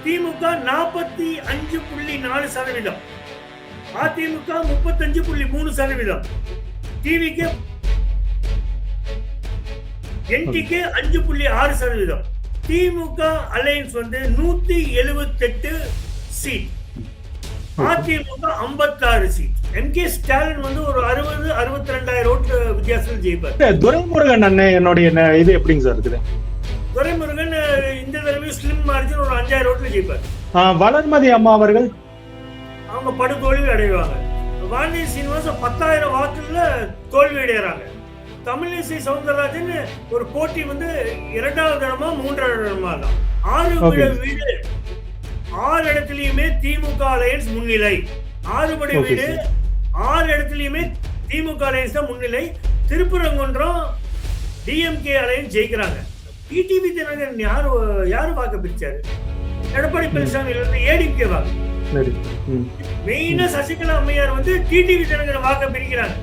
திமுக 45.4%, AIADMK 35.3%, TVK NTK 5.6%. DMK alliance வந்து 178 seat, AIADMK 56 seat. MK Stalin வந்து ஒரு 62,000 ஓட்டு வித்தியாசத்தில் ஜெயிப்பார். துரைமுருகன் அண்ணன் என்னுடைய இது எப்படிங்க சார் இருக்குது? துரைமுருகன் இந்த தடவை ஸ்லிம் மார்ஜின் ஒரு 5,000 ஓட்டுல ஜெயிப்பார். வளர்மதி அம்மா அவர்கள் அவங்க படுதோல்வி அடைவாங்க. வானதி சீனிவாசன் 10,000 வாக்குல தோல்வி அடைகிறாங்க. தமிழிசை சவுந்தரராஜன் ஒரு போட்டி வந்து 2வது இடமா 3வது இடமா தான். 6 வீடு 6 இடத்துலயுமே திமுக அலையன்ஸ் முன்னிலை. 6 படை வீடு 6 இடத்துலயுமே திமுக அலையன்ஸ் தான் முன்னிலை. திருப்பரங்குன்றம் டிஎம்கே அலையன்ஸ் ஜெயிக்கிறாங்க. டிடிவி தினகரன் யாரு வாக்கு பிரிச்சாரு? எடப்பாடி பழனிசாமி ஏடிஎம்கே வாக்கு. மெயினா சசிகலா அம்மையார் வந்து டிடிவி தினகரன் வாக்க பிரிக்கிறாங்க,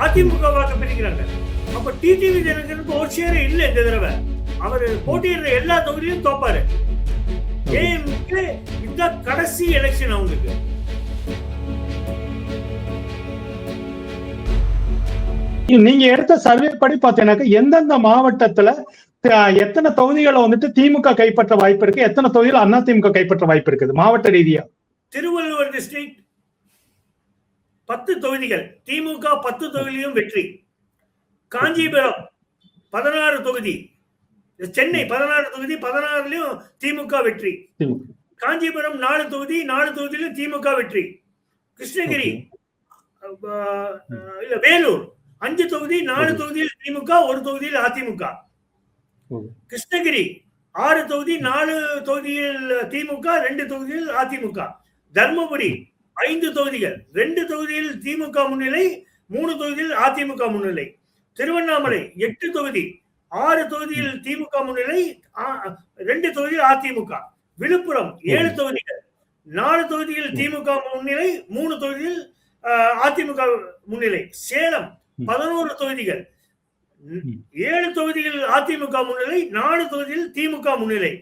அதிமுக வாக்க பிரிக்கிறாங்க. அப்ப டிடிவி தினகரனுக்கு ஒரு ஷேர் இல்ல இந்த தடவை. அவர் போட்டியிடுற எல்லா தொகுதியிலும் தோப்பாரு. ஏஎம்கே இந்த கடைசி எலெக்ஷன் அவங்களுக்கு. நீங்க எடுத்த சர்வே படி பார்த்தீங்கன்னாக்க எந்தெந்த மாவட்டத்துல எத்தனை தொகுதிகளை வந்துட்டு திமுக கைப்பற்ற வாய்ப்பு இருக்கு, எத்தனை தொகுதிகள் அண்ணா திமுக கைப்பற்ற வாய்ப்பு இருக்குது மாவட்ட ரீதியா? திருவள்ளுவர் டிஸ்ட்ரிக்ட் 10 தொகுதிகள், திமுக 10 தொகுதியிலும் வெற்றி. காஞ்சிபுரம் 16 தொகுதி, சென்னை 16 தொகுதி, 16லயும் திமுக வெற்றி. காஞ்சிபுரம் 4 தொகுதி, 4 தொகுதியிலும் திமுக வெற்றி. கிருஷ்ணகிரி இல்ல வேலூர் 5 தொகுதி, 4 தொகுதியில் திமுக, 1 தொகுதியில் அதிமுக. கிருஷ்ணகிரி 6 தொகுதி, 4 தொகுதியில் திமுக, 2 தொகுதியில் அதிமுக. தர்மபுரி 5 தொகுதிகள், 2 தொகுதியில் திமுக முன்னிலை, 3 தொகுதியில் அதிமுக முன்னிலை. திருவண்ணாமலை 8 தொகுதி, 6 தொகுதியில் திமுக முன்னிலை, 2 தொகுதியில் அதிமுக. விழுப்புரம் 7 தொகுதிகள், 4 தொகுதியில் திமுக முன்னிலை, 3 தொகுதியில் அதிமுக முன்னிலை. சேலம் 11 தொகுதிகள், 7 தொகுதியில் அதிமுக முன்னிலை, 4 தொகுதியில் திமுக முன்னிலை.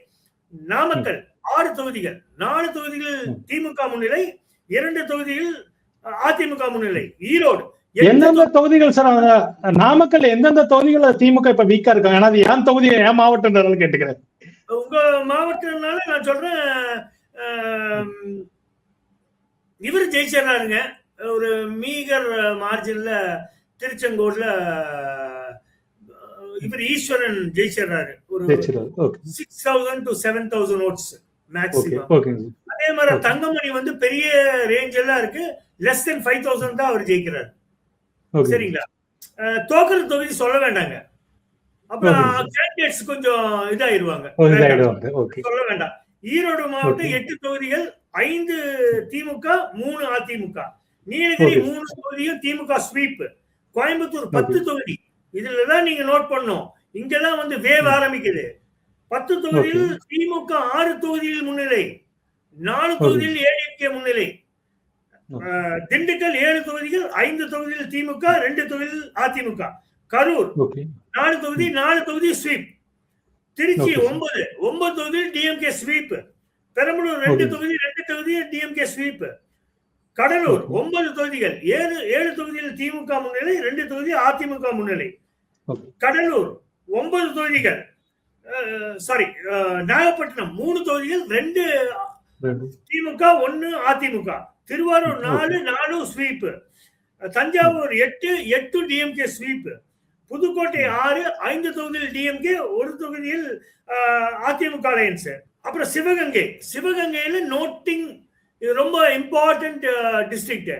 நாமக்கல் 6 தொகுதிகள், 4 தொகுதியில் திமுக முன்னிலை, 2 தொகுதியில் அதிமுக முன்னிலை. ஈரோடு எந்தெந்த தொகுதிகள் சார்? நாமக்கல் எந்தெந்த தொகுதிகள் திமுக இப்ப வீக்கா இருக்காங்க? ஏன்னா அது என் தொகுதி, என் மாவட்டம் கேட்டுக்கிறேன். உங்க மாவட்டம்னால நான் சொல்றேன், இவர் ஜெயிச்சிடறாருங்க ஒரு மீகர் மார்ஜின்ல. திருச்செங்கோடுல இவர் ஈஸ்வரன் ஜெயிச்சிடறாரு ஒரு 6,000 to 7,000 ஓட்ஸ் மேக்ஸிமம். அதே மாதிரி தங்கமணி வந்து பெரிய ரேஞ்ச் எல்லாம் இருக்கு, லெஸ் தென் 5,000 தான் அவர் ஜெயிக்கிறார். சரிங்களா? தோக்குற தொகுதி சொல்ல வேண்டாங்க, அப்புறம் கேண்டிடேட்ஸ் கொஞ்சம் இதாயிருவாங்க, சொல்ல வேண்டாம். ஈரோடு மாவட்டம் 8 தொகுதிகள், 5 திமுக, 3 அதிமுக. நீலகிரி 3 தொகுதியும் திமுக ஸ்வீப். கோயம்புத்தூர் 10 தொகுதி. இதுலதான் நீங்க நோட் பண்ணும், இங்கெல்லாம் வந்து வேவ் ஆரம்பிக்குது. 10 தொகுதியில் திமுக 6 தொகுதியில் முன்னிலை, 4 தொகுதியில் ஏடிஎம்கே முன்னிலை. திண்டுக்கல் 7 தொகுதிகள், 5 தொகுதியில் திமுக, 2 தொகுதியில் அதிமுக. கரூர் 4 தொகுதி, 4 தொகுதி ஸ்வீப். திருச்சி 9 தொகுதியில் டிஎம்கே ஸ்வீப். பெரம்பலூர் 2 தொகுதி, 2 தொகுதி டிஎம்கே ஸ்வீப். கடலூர் 9 தொகுதிகள், 7 தொகுதியில் திமுக முன்னிலை, 2 தொகுதி அதிமுக முன்னிலை. கடலூர் 9 தொகுதிகள், சாரி நாகப்பட்டினம் 3 தொகுதிகள், 2 திமுக, 1 அதிமுக. திருவாரூர் 4 ஸ்வீப். தஞ்சாவூர் 8 டிஎம்கே ஸ்வீப். புதுக்கோட்டை 6, 5 தொகுதியில் டிஎம்கே, 1 தொகுதியில் அதிமுக அலையன்ஸ். அப்புறம் சிவகங்கையில நோட்டிங், இது ரொம்ப இம்பார்ட்டன்ட் டிஸ்ட்ரிக்ட்.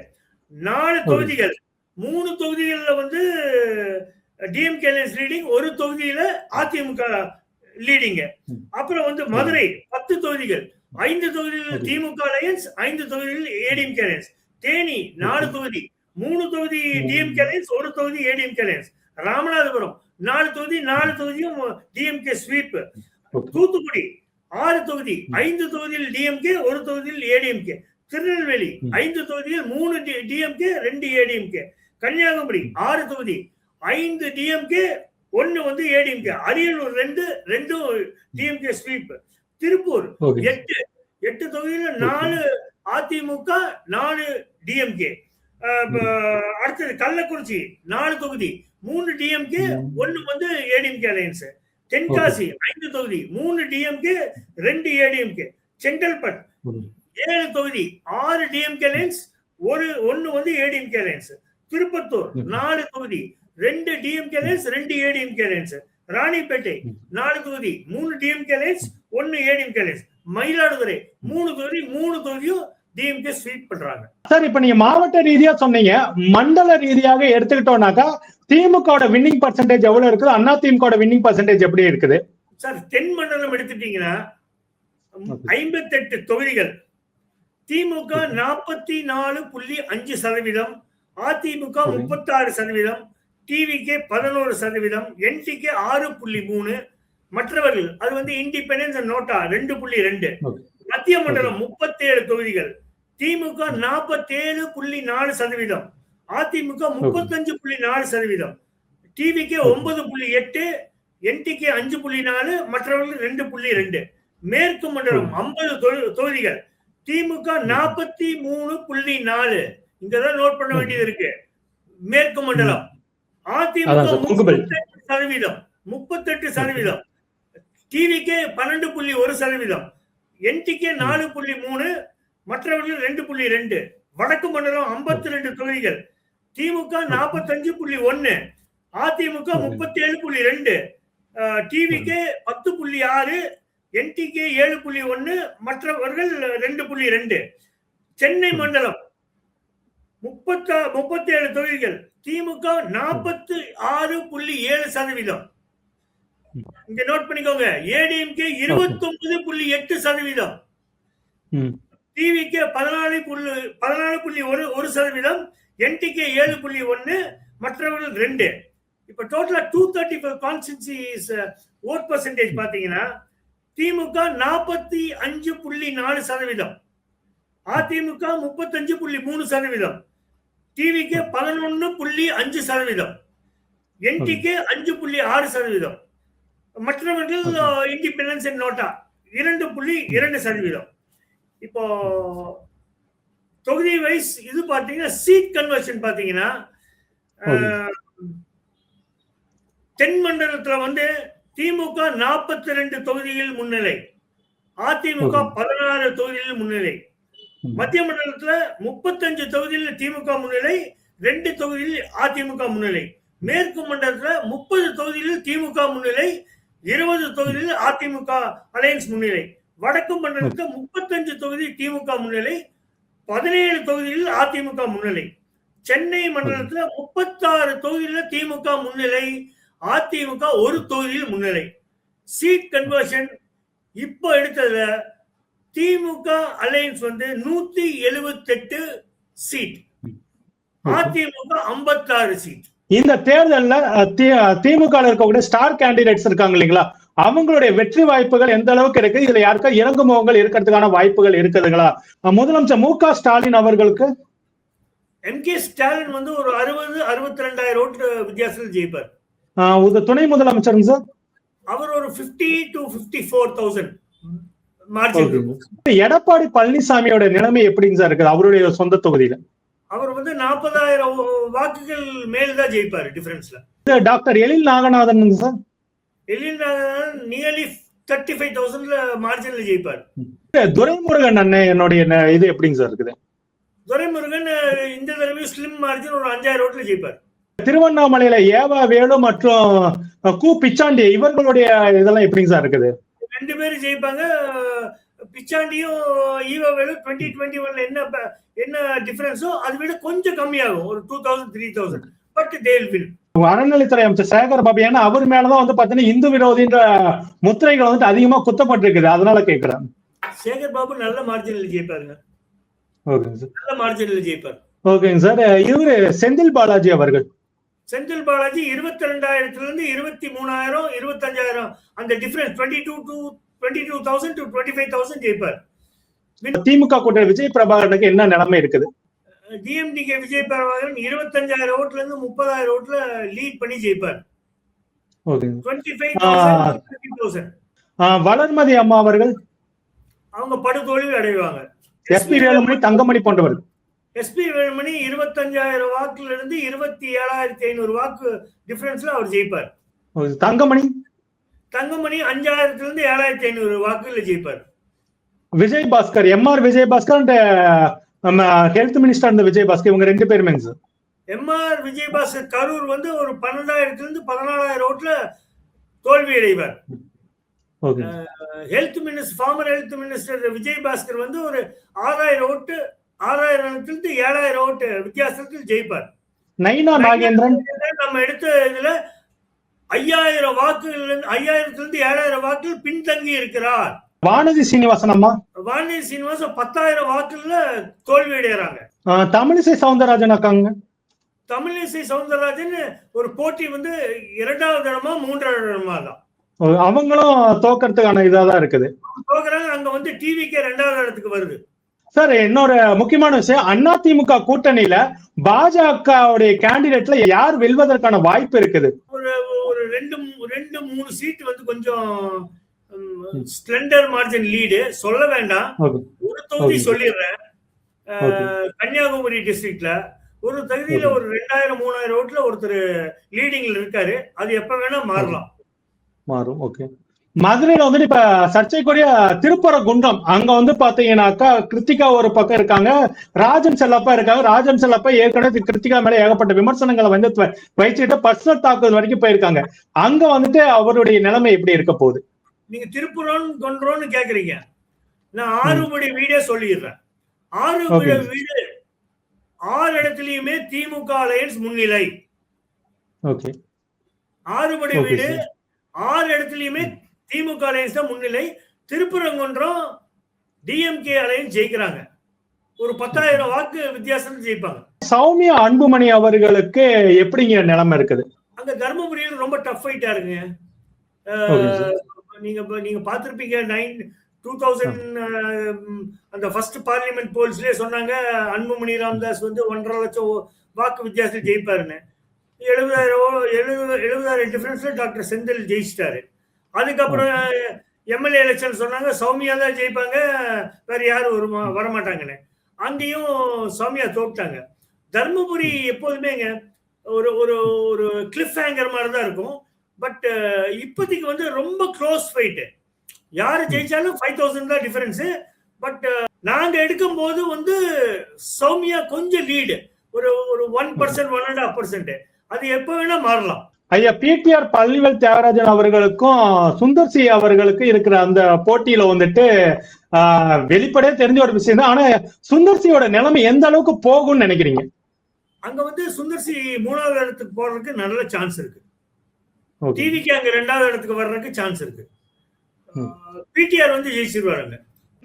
4 தொகுதிகள், 3 தொகுதிகள்ல வந்து டிஎம்கே அலையன்ஸ் லீடிங், 1 தொகுதியில அதிமுக லீடிங். அப்புறம் வந்து மதுரை 10 தொகுதிகள், 5 தொகுதியில் திமுக அலையன்ஸ், 5 தொகுதியில் ஏடிஎம்கே அலையன்ஸ். தேனி 4 தொகுதி, 3 தொகுதி டிஎம்கே அலையன்ஸ், 1 தொகுதி ஏடிஎம்கே அலையன்ஸ். ராமநாதபுரம் 4 தொகுதி, 4 தொகுதியும் டிஎம்கே ஸ்வீப். தூத்துக்குடி 6 தொகுதி, 5 தொகுதியில் டிஎம்கே, 1 தொகுதியில் ஏடிஎம்கே. திருநெல்வேலி 5 தொகுதியில் 3 டிஎம்கே, 2 ஏடிஎம்கே. கன்னியாகுமரி 6 தொகுதி, 5 DMK, 1 ADMK. Ariyalur 2 DMK sweep. Tiruppur 8 8 தொகுதியில 4 அதிமுக, 4 டிஎம்கே. அடுத்தது கள்ளக்குறிச்சி 4 தொகுதி, 3 டிஎம்கே, 1 வந்து ஏடிஎம்கே அலையன்ஸ். தென்காசி 5 தொகுதி, 3 டிஎம்கே, 2 ஏடிஎம்கே. செங்கல்பட் 7 தொகுதி, 6 டிஎம்கே அலையன்ஸ், 1 வந்து ஏடிஎம்கே அலையன்ஸ். திருப்பத்தூர் 4 தொகுதி, 2 DMK alliance, 2 ADMK alliance. Ranipet 4 தொகுதி, 3 DMK alliance, 1 ADMK alliance. Mayiladuthurai 3 தொகுதி, 3 தொகுதியும் டிஎம்கே ஸ்வீப் பண்றாங்க. சார், இப்ப நீங்க மாவட்ட ரீதியா சொன்னீங்க, மண்டல ரீதியாக எடுத்துக்கிட்டோம்னாக்கா திமுக வின்னிங் பர்சன்டேஜ் எவ்வளவு இருக்குது, அண்ணா திமுக வின்னிங் பர்சன்டேஜ் எப்படி இருக்குது? சார், தென் மண்டலம் எடுத்துட்டீங்கன்னா 58 தொகுதிகள், திமுக 44.5%, அதிமுக 36%, டிவிகே 11%, என்டிகே 6.3%, மற்றவர்கள் அது வந்து இண்டிபெண்டன்ஸ் அண்ட் நோட்டா 2.2. மத்திய மண்டலம் 37 தொகுதிகள், திமுக 47.4%, அதிமுக 35.4%, டிவிகே 9.8, என்டிகே 5.4, மற்றவர்கள் 2.2. மேற்கு மண்டலம் 50 தொகுதிகள், திமுக 43.4. இங்கதான் நோட் பண்ண வேண்டியது இருக்கு. மேற்கு மண்டலம் அதிமுக 38%, டிவிகே 12.1%, என்டிகே 4.3, மற்றவர்கள் 2.2. வடக்கு மண்டலம் 52 தொகுதிகள், திமுக 45.1, அதிமுக 37.2, டிவிகே 10.6, என்டிகே 7.1, மற்றவர்கள் 2.2. சென்னை மண்டலம் 37 தொகுதிகள், திமுக 46.7%. இங்க நோட் பண்ணிக்கோங்க. ஏடிஎம்கே 29.8%, டிவிகே 14.1%, என்டிகே 7.1, மற்றவர்கள் 2. இப்ப டோட்டலா 235 கான்ஸ்டிட்யூன்சிஸ் ஓட் பர்சன்டேஜ் பாத்தீங்கன்னா திமுக 45.4%, அதிமுக 35.3%, டிவிகே 11.5%, என்டிகே 5.6%, மற்றவர்கள் இண்டிபெண்டன்ஸ் அண்ட் நோட்டா 2.2%. இப்போ தொகுதி வைஸ் இது பாத்தீங்கன்னா சீட் கன்வர்ஷன் பாத்தீங்கன்னா தென் மண்டலத்துல வந்து திமுக 42 தொகுதியில் முன்னிலை, அதிமுக 16 தொகுதியில் முன்னிலை. மத்திய மண்டலத்துல 35 தொகுதியில் திமுக முன்னிலை, 2 தொகுதியில் அதிமுக முன்னிலை. மேற்கு மண்டலத்துல 30 தொகுதியில் திமுக முன்னிலை, 20 தொகுதியில் அதிமுக அலையன்ஸ் முன்னிலை. வடக்கு மண்டலத்துல 35 தொகுதி திமுக முன்னிலை, 17 தொகுதியில் அதிமுக முன்னிலை. சென்னை மண்டலத்துல 36 தொகுதியில திமுக முன்னிலை, அதிமுக 1 தொகுதியில் முன்னிலை. சீட் கன்வர்ஷன் இப்போ எடுத்ததுல திமுக அலையன்ஸ் வந்து 178 சீட், அதிமுக 56 சீட். இந்த தேர்தல்ல திமுக இருக்கக்கூடிய ஸ்டார் கேண்டிடேட்ஸ் இருக்காங்க இல்லைங்களா, அவங்களுடைய வெற்றி வாய்ப்புகள் எந்த அளவுக்கு இருக்கு? இதுல யாருக்கா இறங்கு முகங்கள் இருக்கிறதுக்கான வாய்ப்புகள் இருக்குதுங்களா? முதலமைச்சர் மு க ஸ்டாலின் அவர்களுக்கு எம்.கே. ஸ்டாலின் வந்து ஒரு 62,000 ஓட்டு வித்தியாசத்தில் ஜெயிப்பார். துணை முதலமைச்சர் சார், அவர் ஒரு 50 to 54,000 மார்ஜின். எடப்பாடி பழனிசாமியோட நிலைமை எப்படிங்க சார் இருக்குது அவருடைய சொந்த தொகுதியில? அவர் வந்து 40,000 வாக்குகள் மேல்தான் ஜெயிப்பாரு டிஃபரன்ஸ்ல. டாக்டர் எழில் நாகநாதன் சார், எழில் நாகநாதன் நியர்லி 35,000 மார்ஜின்ல ஜெயிப்பார். துரைமுருகன் அண்ணன் என்னுடைய இது எப்படிங்க சார் இருக்குது? துரைமுருகன் இந்த தடவை ஸ்லிம் மார்ஜின் ஒரு 5,000 ஓட்டுல ஜெயிப்பார். திருவண்ணாமலையில ஏவா வேலு மற்றும் கு பிச்சாண்டி இவர்களுடைய இதெல்லாம் எப்படிங்க சார் இருக்குது? 2 பேரும் ஜெயிப்பாங்க. பிச்சாண்டியும் ஈவா வேலு 2021 என்ன டிஃபரன்ஸோ அதை விட கொஞ்சம் கம்மியாகும், ஒரு 2,000 3,000. But they will win. அறநிலைத்துறை அமைச்சர் சேகர் பாபு, ஏன்னா அவர் மேலதான் வந்து பாத்தீங்கன்னா இந்து விரோதின்ற முத்திரைகள் வந்துட்டு அதிகமா குத்தப்பட்டிருக்குது, அதனால கேட்கிறேன். சேகர் பாபு நல்ல மார்ஜினில் ஜெயிப்பாருங்க. ஓகேங்க சார், நல்ல மார்ஜினில் ஜெயிப்பார். ஓகேங்க சார். இவரு செந்தில் பாலாஜி அவர்கள், செந்தில் பாலாஜி 22,000 இருந்து 23,000 25,000 அந்த டிஃபரன்ஸ் 22,000 to 25,000 ஜெயிப்பார். திமுக கூட்டணி விஜய் பிரபாகரனுக்கு என்ன நிலைமை இருக்குது? டிஎம்டிகே விஜய் பிரபாகரன் 25,000 ஓட்டுல இருந்து 30,000 ஓட்டுல லீட் பண்ணி ஜெயிப்பார். 25,000 வளர்மதி அம்மா அவர்கள் அவங்க படுதோல்வி அடைவாங்க. எஸ்பி வேலுமணி, தங்கமணி போன்றவர். எஸ்பி வேலுமணி 25,000 வாக்குல இருந்து 27,500 வாக்கு டிஃபரன்ஸ்ல அவர் ஜெயிப்பார். தங்கமணி 5,000 இருந்து 7,500 வாக்குல ஜெயிப்பார். விஜய் பாஸ்கர், எம்ஆர் விஜய் பாஸ்கர் அண்ட் நம்ம ஹெல்த் மினிஸ்டர் அந்த விஜய் பாஸ்கர், இவங்க 2 பேருமே சார். எம்ஆர் விஜய் பாஸ்கர் கரூர் வந்து ஒரு 12,000 இருந்து 14,000 ஓட்டுல தோல்வி அடைவார். Former health minister Vijay Bhaskar வந்து ஒரு 6,000 ஓட்டு, 6,000 இருந்து 7,000 ஓட்டு வித்தியாசத்தில் ஜெயிப்பார். நைனா நாகேந்திரன் நம்ம எடுத்த இதுல 5,000 வாக்குகள், 5,000 இருந்து 7,000 வாக்குகள் பின்தங்கி இருக்கிறார். வானதி சீனிவாசன் அம்மா, வானதி சீனிவாசன் 10,000 வாக்குல தோல்வி அடைகிறாங்க. தமிழிசை சவுந்தரராஜன் அக்காங்க, தமிழிசை சவுந்தரராஜன் ஒரு போட்டி வந்து 2வது இடமா 3வது இடமா தான், அவங்களும் தோக்கறதுக்கான இதாதான் இருக்குது. தோக்குறாங்க. அங்க வந்து டிவிக்கே 2வது இடத்துக்கு வருது. சார் இன்னொரு முக்கியமான விஷயம், அதிமுக கூட்டணியில பாஜகவுடைய கேண்டிடேட்ல யார் வெல்வதற்கான வாய்ப்பு இருக்குது? ஒரு 2-3 சீட் வந்து கொஞ்சம் ஸ்ப்ளெண்டர் மார்ஜின் லீடு சொல்ல வேண்டாம். ஒரு தொகுதி சொல்லிடுறேன். கன்னியாகுமரி டிஸ்ட்ரிக்ட்ல ஒரு தொகுதியில ஒரு 2,000-3,000 ஓட்டுல ஒருத்தர் லீடிங்ல இருக்காரு. அது எப்ப வேணா மாறலாம். மாறும். ஓகே. மதுரையில வந்துட்டு இப்ப சர்ச்சைக்குரிய திருப்பரங்குன்றம், அங்க வந்து பாத்தீங்கன்னாக்கா கிருத்திகா ஒரு பக்கம் இருக்காங்க, ராஜன் செல்லப்பா இருக்காங்க. ராஜன் செல்லப்பா ஏற்கனவே கிருத்திகா மேல ஏகப்பட்ட விமர்சனங்களை வந்து வச்சுட்டு பர்சனல் தாக்குதல் வரைக்கும் போயிருக்காங்க. அங்க வந்துட்டு அவருடைய நிலைமை எப்படி இருக்க போகுது? நீங்க திருப்பரங்குன்றம்னு கேக்குறீங்க, நான் ஆறுபடி வீடே சொல்லிடுறேன். ஆறுபடி வீடு 6 இடத்துலயுமே திமுக அலையன்ஸ் முன்னிலை. ஆறுபடி வீடு 6 இடத்துலயுமே திமுக அலையன்ஸ் தான் முன்னிலை. திருப்பரங்குன்றம் டிஎம்கே அலையன்ஸ் ஜெயிக்கிறாங்க. ஒரு 10,000 வாக்கு வித்தியாசம் ஜெயிப்பாங்க. சௌமியா அன்புமணி அவர்களுக்கு எப்படிங்க நிலைமை இருக்குது? அங்க தர்மபுரியில் ரொம்ப டஃப் ஃபைட்டா இருக்குங்க. நீங்க பாத்திருப்பீங்க 2000 அந்த ஃபர்ஸ்ட் பார்லிமெண்ட் போல்ஸ்லயே சொன்னாங்க அன்புமணி ராமதாஸ் வந்து 1.5 லட்சம் வாக்கு வித்தியாசத்தில் ஜெயிப்பாருன்னு. 70,000 டிஃபரன்ஸ்ல டாக்டர் செந்தில் ஜெயிச்சிட்டாரு. அதுக்கப்புறம் எம்எல்ஏ எலெக்ஷன் சொன்னாங்க சௌமியா தான் ஜெயிப்பாங்க, வேற யாரும் வரமாட்டாங்கன்னு. அங்கேயும் சௌமியா தோட்டாங்க. தர்மபுரி எப்போதுமேங்க ஒரு ஒரு ஒரு கிளிஃப் ஹேங்கர் மாதிரி தான் இருக்கும். பட் இப்போதைக்கு வந்து ரொம்ப க்ளோஸ் ஃபைட்டு. யாரு ஜெயிச்சாலும் 5,000 தான் டிஃபரன்ஸ். பட் நாங்க எடுக்கும் போது வந்து சௌமியா கொஞ்சம் லீடு, ஒரு 1%, 1.5%. அது எப்ப வேணா மாறலாம். ஐயா, பிடிஆர் பழனிவேல் தியாகராஜன் அவர்களுக்கும் சுந்தர் சி அவர்களுக்கு இருக்கிற அந்த போட்டியில வந்துட்டு வெளிப்படையா தெரிஞ்ச ஒரு விஷயம் தான். ஆனா சுந்தர் சியோட நிலைமை எந்த அளவுக்கு போகும்னு நினைக்கிறீங்க? அங்க வந்து சுந்தர் சி 3வது இடத்துக்கு போறதுக்கு நல்ல சான்ஸ் இருக்கு. டிவிக்கு அங்க 2வது இடத்துக்கு வர்றதுக்கு சான்ஸ் இருக்கு. பிடிஆர் வந்து ஜெயிச்சிருவாருங்க.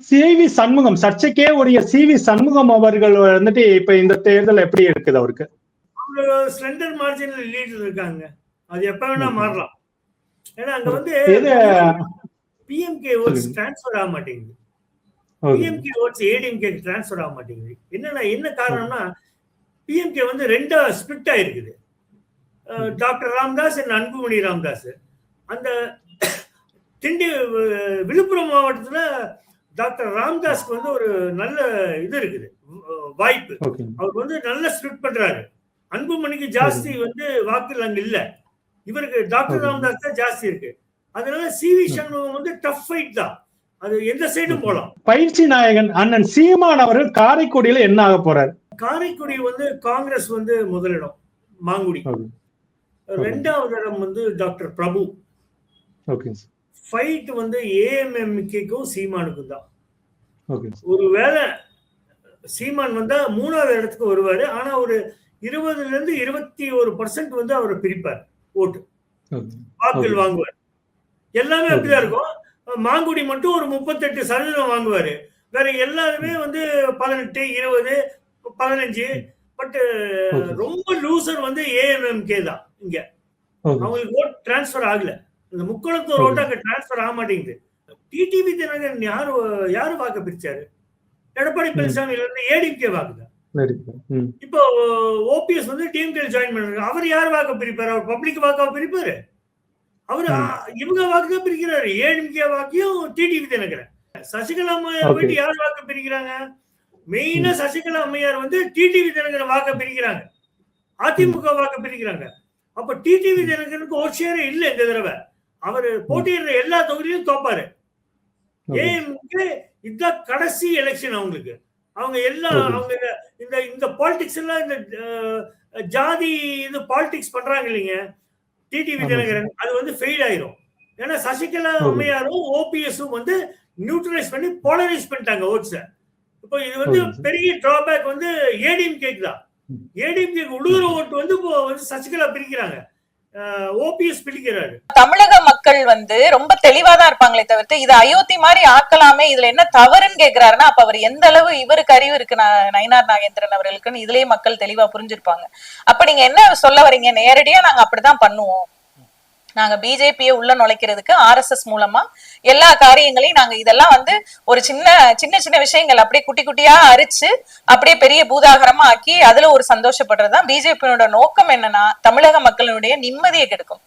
சிவி சண்முகம், சர்ச்சைக்கே உரிய சிவி சண்முகம் அவர்கள் வந்துட்டு இப்ப இந்த தேர்தல் எப்படி இருக்குது அவருக்கு? ஸ்லெண்டர் மார்ஜின்ல லீடர் இருக்காங்க. அது எப்ப வேணா மாறலாம். ஏன்னா அங்க வந்து பிஎம்கே ஓட்ஸ் டிரான்ஸ்ஃபர் ஆக மாட்டேங்குது. பிஎம்கே ஓட்ஸ் ஏடிஎம்கே டிரான்ஸ்ஃபர் ஆக மாட்டேங்குது. என்ன காரணம்னா பிஎம்கே வந்து 2 ஸ்பிளிட் ஆயிருக்குது. Doctor Ramadoss and Anbumani Ramadoss. அந்த விழுப்புரம் மாவட்டத்துல டாக்டர் ராமதாஸ்க்கு வந்து ஒரு நல்ல இது இருக்குது, வாய்ப்பு. அவர் வந்து நல்ல ஸ்பிளிட் பண்றாரு. அன்புமணிக்கு ஜாஸ்தி வந்து வாக்குகள் அங்க இல்ல, இவருக்கு டாக்டர் ராமதாஸ் தான் ஜாஸ்தி இருக்கு. அதனால சிவி சண்முகம் வந்து டஃப் ஃபைட் தான். அது எந்த சைடும் போலாம். பயிற்சி நாயகன் அண்ணன் சீமான் அவர்கள் காரைக்குடியில என்ன ஆக போறாரு? காரைக்குடி வந்து காங்கிரஸ் வந்து முதலிடம் மாங்குடி, 2வது இடம் வந்து டாக்டர் பிரபு. ஃபைட் வந்து ஏஎம்எம்கேக்கும் சீமானுக்கும் தான். ஒருவேளை சீமான் வந்தா 3வது இடத்துக்கு வருவாரு. ஆனா ஒரு 20 இருந்து 21% வந்து அவர் பிரிப்பார், ஓட்டு வாக்குகள் வாங்குவார். எல்லாமே அப்படிதான் இருக்கும். மாங்குடி மட்டும் ஒரு 38% வாங்குவாரு. வேற எல்லாருமே வந்து 18, 20, 15. பட் ரொம்ப லூசர் வந்து ஏஎம்எம்கே தான். இங்க அவங்களுக்கு ஓட் டிரான்ஸ்பர் ஆகல. இந்த முக்குளத்தூர் ஓட்டு அங்க டிரான்ஸ்பர் ஆக மாட்டேங்குது. டிடிவி தினகரன் யாரு வாக்கு பிரிச்சாரு? எடப்பாடி பழனிசாமியில இருந்து ஏடிஎம்கே வாக்குதான். இப்போ ஓபிஎஸ் வந்து டிஎம்கே ஜாயின் பண்றாரு. அவர் யார் வாக்கு பிரிப்பாரு? அவர் பப்ளிக் வாக்காக பிரிப்பாரு. அவரு இவங்க வாக்கு தான் பிரிக்கிறாரு. ஏடிஎம்கே வாக்கையும் டிடிவி தினகரன். சசிகலா அம்மையார் போயிட்டு யார் வாக்கு பிரிக்கிறாங்க? மெயினா சசிகலா அம்மையார் வந்து டிடிவி தினகரன் வாக்க பிரிக்கிறாங்க, அதிமுக வாக்க பிரிக்கிறாங்க. அப்ப டிடிவி தினகரனுக்கு ஒரு ஷேர் இல்ல இந்த தடவை. அவர் போட்டியிடுற எல்லா தொகுதியிலும் தோப்பாரு. ஏஎம்கே இதுதான் கடைசி எலெக்ஷன் அவங்களுக்கு. அவங்க எல்லாம் அவங்க இந்த பாலிடிக்ஸ் எல்லாம் இந்த ஜாதி இது பாலிடிக்ஸ் பண்றாங்க இல்லைங்க டிடிவி தினகரன், அது வந்து ஃபெயில் ஆயிரும். ஏன்னா சசிகலா அம்மையாரும் ஓபிஎஸும் வந்து நியூட்ரலைஸ் பண்ணி போலரைஸ் பண்ணிட்டாங்க ஓட்ஸை. இப்போ இது வந்து பெரிய டிராபேக் வந்து ஏடிஎம்கேக்கு தான். ஏடிஎம்கேக்கு உழுகுற ஓட்டு வந்து இப்போ வந்து சசிகலா பிரிக்கிறாங்க, ஓபிஎஸ் பிரிக்கிறாரு. தமிழக மக்கள் வந்து ரொம்ப தெளிவாதான் இருப்பாங்களே தவிர்த்து இது அயோத்தி மாதிரி ஆக்கலாமே, இதுல என்ன தவறுன்னு கேக்குறாருன்னா அப்ப அவர் எந்த அளவு இவருக்கு அறிவு இருக்கு நயினார் நாகேந்திரன் அவர்களுக்குன்னு இதுலயே மக்கள் தெளிவா புரிஞ்சிருப்பாங்க. அப்ப நீங்க என்ன சொல்ல வரீங்க? நேரடியா நாங்க அப்படிதான் பண்ணுவோம், நாங்க பிஜேபியை உள்ள நுழைக்கிறதுக்கு RSS மூலமா எல்லா காரியங்களையும் நாங்க இதெல்லாம் வந்து ஒரு சின்ன சின்ன விஷயங்கள் அப்படியே குட்டி குட்டியா அரிச்சு அப்படியே பெரிய பூதாகரமா ஆக்கி அதுல ஒரு சந்தோஷப்படுறதுதான் பிஜேபியோட நோக்கம். என்னன்னா தமிழக மக்களுடைய நிம்மதியை கெடுக்கும்.